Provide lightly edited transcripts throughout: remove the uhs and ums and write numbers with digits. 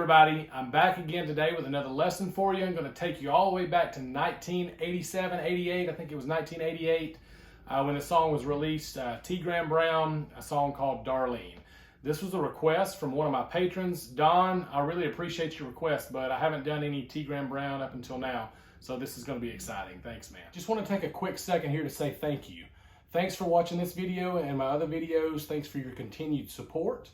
everybody, I'm back again today with another lesson for you. I'm going to take you all the way back to 1987, 88, I think it was 1988, when the song was released, T. Graham Brown, a song called Darlene. This was a request from one of my patrons, Don. I really appreciate your request, but I haven't done any T. Graham Brown up until now, so this is going to be exciting. Thanks, man. Just want to take a quick second here to say thank you. Thanks for watching this video and my other videos. Thanks for your continued support.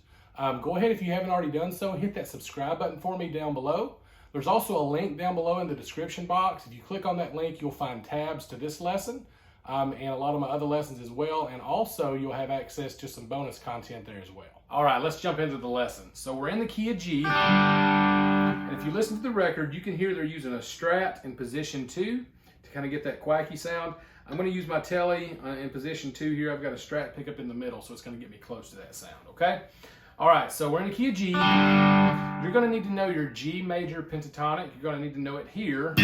Go ahead, if you haven't already done so, hit that subscribe button for me down below. There's also a link down below in the description box. If you click on that link, you'll find tabs to this lesson and a lot of my other lessons as well. And also, you'll have access to some bonus content there as well. All right, let's jump into the lesson. So we're in the key of G. And if you listen to the record, you can hear they're using a Strat in position 2 to kind of get that quacky sound. I'm going to use my telly in position 2 here. I've got a Strat pickup in the middle, so it's going to get me close to that sound, okay? All right, so we're in the key of G. You're going to need to know your G major pentatonic. You're going to need to know it here. So,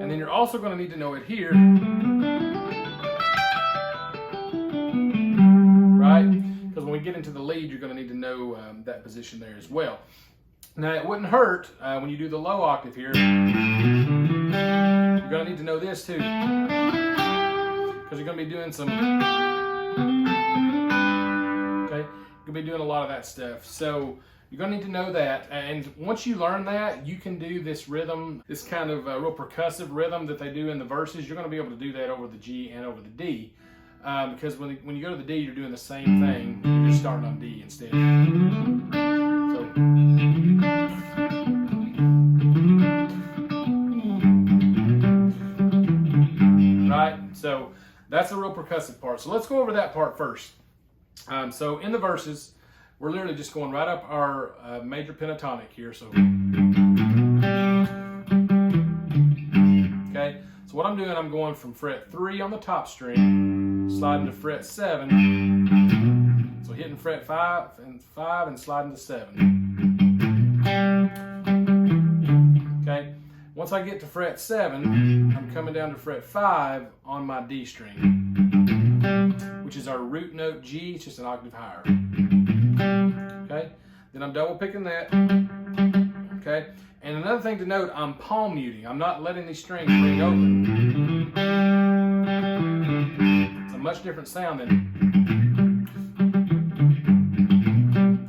and then you're also going to need to know it here. Right? Because when we get into the lead, you're going to need to know that position there as well. Now, it wouldn't hurt when you do the low octave here. You're going to need to know this too. Because you're going to be doing some, okay? You're going to be doing a lot of that stuff. So you're going to need to know that. And once you learn that, you can do this rhythm, this kind of real percussive rhythm that they do in the verses. You're going to be able to do that over the G and over the D. Because when you go to the D, you're doing the same thing. You're just starting on D instead. So. Right? So that's the real percussive part. So let's go over that part first. So in the verses, we're literally just going right up our major pentatonic here. So, okay. So what I'm doing, I'm going from fret 3 on the top string, sliding to fret 7. So hitting fret 5 and sliding to 7. Okay. Once I get to fret 7, I'm coming down to fret 5 on my D string, which is our root note G. It's just an octave higher. Okay. Then I'm double picking that. Okay. And another thing to note, I'm palm muting. I'm not letting these strings ring open. It's a much different sound than.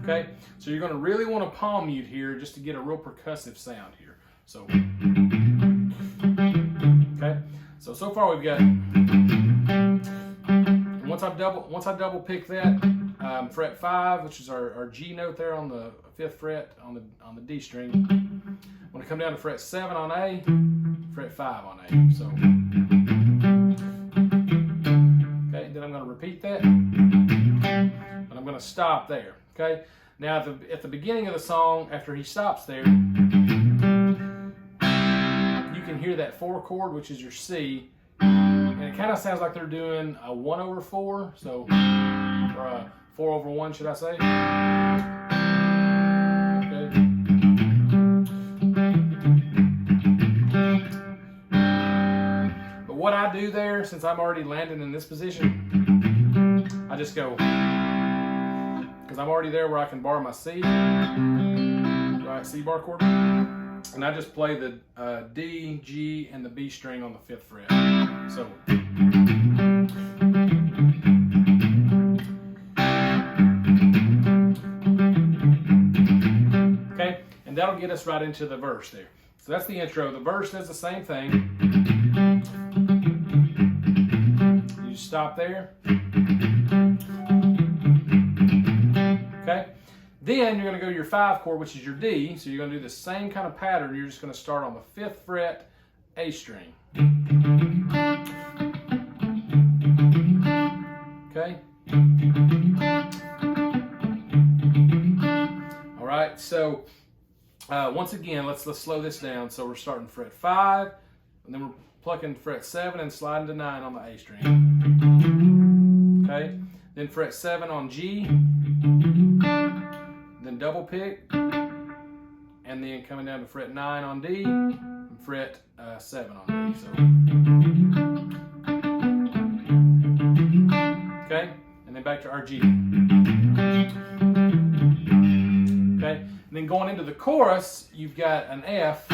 Okay. So you're going to really want to palm mute here just to get a real percussive sound here. So, okay. So far we've got. And once I double pick that, fret 5, which is our G note there on the 5th fret on the D string. When I come down to fret 7 on A, fret 5 on A. So, okay. Then I'm going to repeat that, and I'm going to stop there. Okay. Now at the beginning of the song, after he stops there, you can hear that 4 chord, which is your C, and it kind of sounds like they're doing a 1/4, so, or a 4/1, should I say? Okay. But what I do there, since I'm already landing in this position, I just go, because I'm already there where I can bar my C, right, C bar chord. And I just play the D, G, and the B string on the 5th fret. So. Okay, and that'll get us right into the verse there. So that's the intro. The verse does the same thing. You stop there. Okay. Then you're going to go to your 5 chord, which is your D. So you're going to do the same kind of pattern. You're just going to start on the 5th fret, A string. Okay. All right. So once again, let's slow this down. So we're starting fret 5, and then we're plucking fret 7 and sliding to 9 on the A string. Okay. Then fret 7 on G. Then double pick, and then coming down to fret 9 on D, and fret 7 on D. So, okay, and then back to our G. then going into the chorus, you've got an F,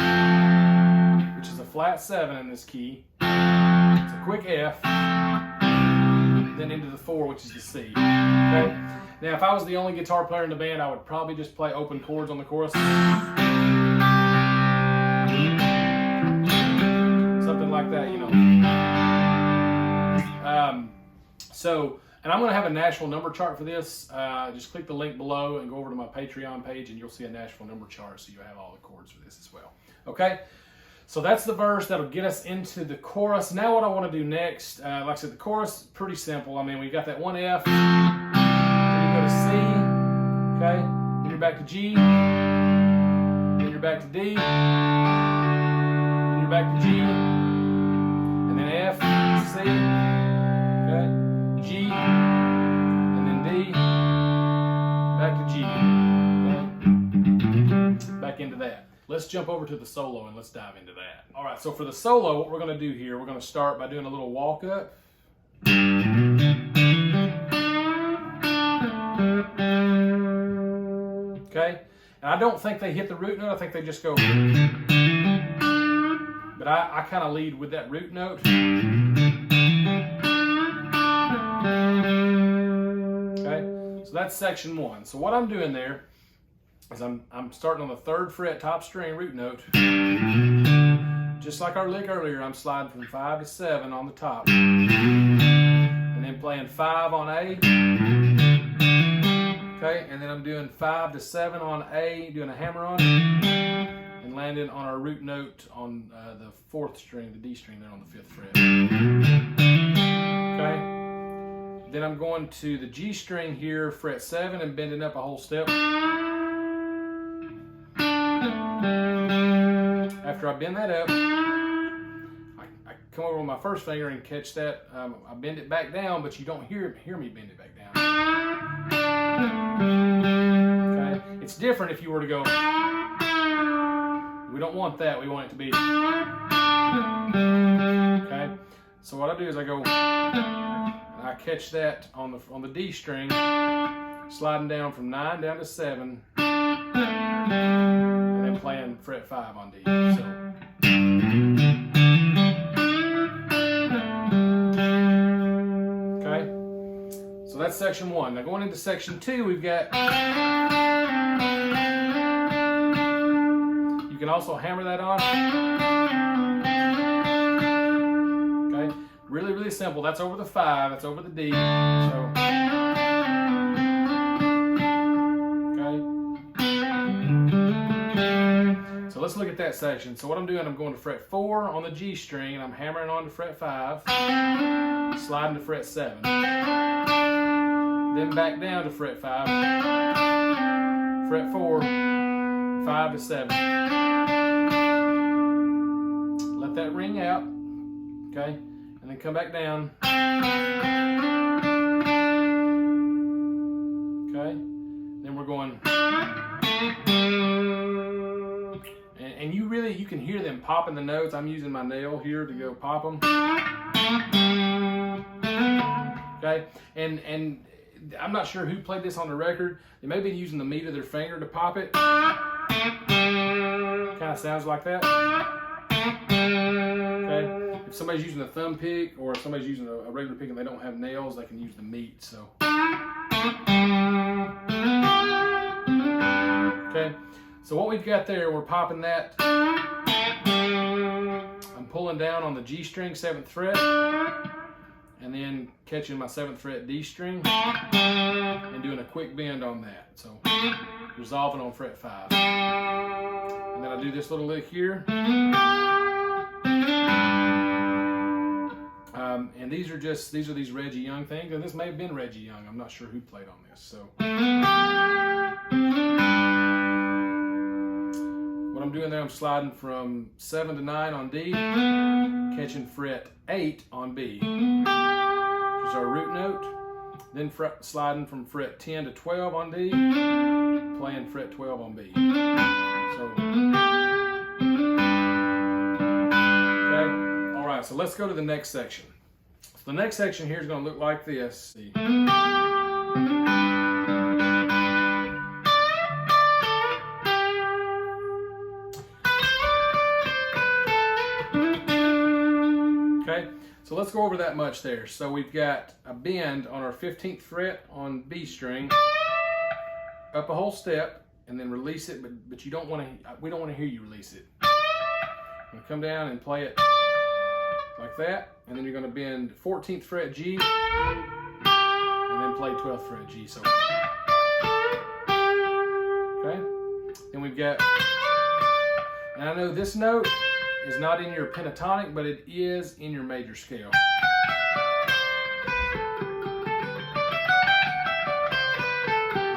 which is a flat 7 in this key. It's a quick F, then into the 4, which is the C. Okay? Now, if I was the only guitar player in the band, I would probably just play open chords on the chorus. Something like that, you know. And I'm going to have a Nashville number chart for this. Just click the link below and go over to my Patreon page, and you'll see a Nashville number chart, so you'll have all the chords for this as well. Okay? So that's the verse. That'll get us into the chorus. Now what I want to do next, like I said, the chorus, pretty simple. I mean, we've got that one F, then you go to C, okay? Then you're back to G, then you're back to D, then you're back to G, and then F, C, okay? G, and then D, back to G, okay? Back into that. Let's jump over to the solo and let's dive into that. All right, so for the solo, what we're going to do here, we're going to start by doing a little walk up. Okay? And I don't think they hit the root note, I think they just go. But I kind of lead with that root note. Okay? So that's section 1. So what I'm doing there is I'm starting on the 3rd fret top string root note. Just like our lick earlier, I'm sliding from 5 to 7 on the top. And then playing 5 on A. Okay, and then I'm doing 5 to 7 on A, doing a hammer on, and landing on our root note on the 4th string, the D string there on the 5th fret. Okay, then I'm going to the G string here, fret 7, and bending up a whole step. After I bend that up, I come over with my first finger and catch that. I bend it back down, but you don't hear me bend it back down. Okay, it's different if you were to go. We don't want that. We want it to be. Okay, so what I do is I go and I catch that on the D string, sliding down from 9 down to 7. And then playing fret 5 on D. So. Okay, so that's section 1. Now going into section 2, we've got. You can also hammer that on. Okay, really, really simple. That's over the 5. That's over the D. So. So let's look at that section. So what I'm doing, I'm going to fret 4 on the G string, and I'm hammering on to fret 5, sliding to fret 7. Then back down to fret 5, fret 4, 5 to 7. Let that ring out, okay? And then come back down. Okay? Then we're going. And you can hear them popping the notes. I'm using my nail here to go pop them. Okay, and I'm not sure who played this on the record. They may be using the meat of their finger to pop it. Kind of sounds like that. Okay, if somebody's using a thumb pick or if somebody's using a regular pick and they don't have nails, they can use the meat. So. Okay. So what we've got there, we're popping that. I'm pulling down on the G string, 7th fret, and then catching my 7th fret D string and doing a quick bend on that. So resolving on fret 5. And then I do this little lick here. And these are these Reggie Young things, and this may have been Reggie Young. I'm not sure who played on this. So. What I'm doing there, I'm sliding from 7 to 9 on D, catching fret 8 on B, which is our root note, then sliding from fret 10 to 12 on D, playing fret 12 on B. So, okay, all right, so let's go to the next section. So the next section here is going to look like this. See. So let's go over that much there. So we've got a bend on our 15th fret on B string, up a whole step, and then release it, but you don't want to, we don't want to hear you release it. I'm going to come down and play it like that, and then you're going to bend 14th fret G, and then play 12th fret G. So, okay. Then we've got, and I know this note is not in your pentatonic, but it is in your major scale.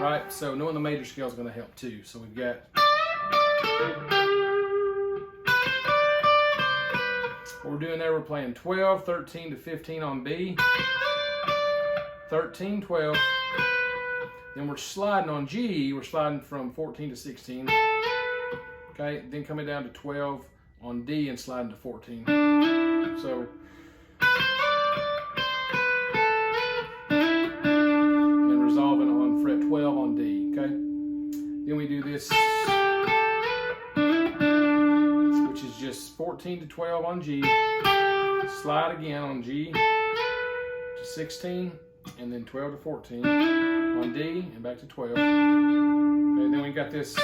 Right, so knowing the major scale is going to help too. So we've got, what we're doing there, we're playing 12, 13 to 15 on B, 13, 12, then we're sliding on G, we're sliding from 14 to 16, okay, then coming down to 12 on D and sliding to 14. So, and resolving on fret 12 on D, okay? Then we do this, which is just 14 to 12 on G, slide again on G to 16, and then 12 to 14 on D, and back to 12. Okay, then we got this.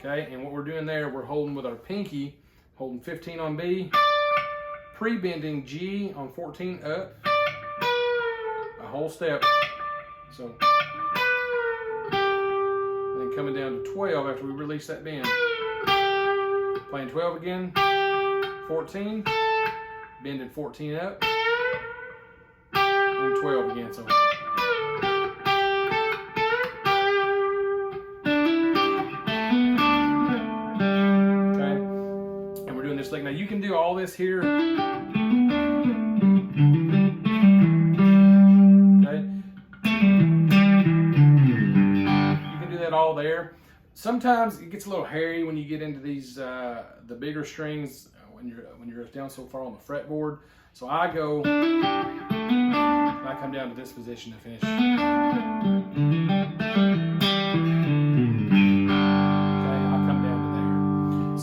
Okay, and what we're doing there, we're holding with our pinky, holding 15 on B, pre-bending G on 14 up, a whole step. So, and then coming down to 12 after we release that bend. Playing 12 again, 14, bending 14 up, and 12 again. So. Now you can do all this here. Okay. You can do that all there. Sometimes it gets a little hairy when you get into these the bigger strings when you're down so far on the fretboard. So I go and I come down to this position to finish.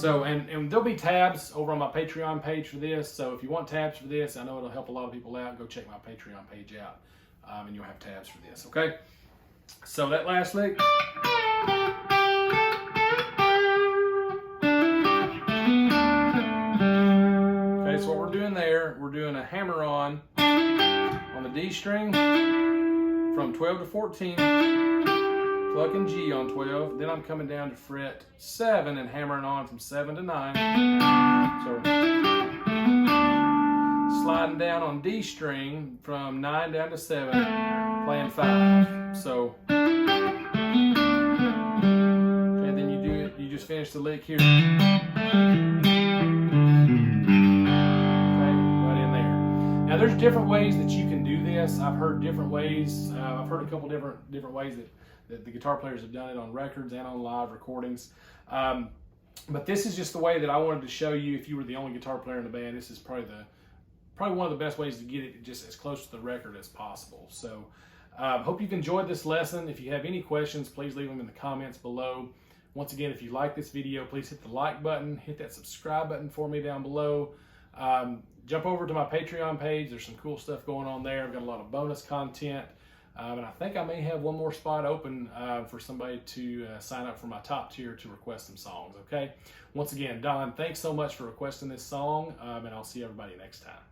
So, and there'll be tabs over on my Patreon page for this. So if you want tabs for this, I know it'll help a lot of people out. Go check my Patreon page out, and you'll have tabs for this, okay? So that last lick. Okay, so what we're doing there, we're doing a hammer-on the D string from 12 to 14. Plucking G on 12, then I'm coming down to fret 7 and hammering on from 7 to 9. So sliding down on D string from 9 down to 7, playing 5. So, and then you do it, you just finish the lick here. Okay, right in there. Now there's different ways that you can do this. I've heard different ways. I've heard a couple different ways that the guitar players have done it on records and on live recordings. But this is just the way that I wanted to show you. If you were the only guitar player in the band, this is probably one of the best ways to get it just as close to the record as possible. So hope you've enjoyed this lesson. If you have any questions, please leave them in the comments below. Once again, if you like this video, please hit the like button, hit that subscribe button for me down below. Jump over to my Patreon page. There's some cool stuff going on there. I've got a lot of bonus content. And I think I may have one more spot open for somebody to sign up for my top tier to request some songs, okay? Once again, Don, thanks so much for requesting this song, and I'll see everybody next time.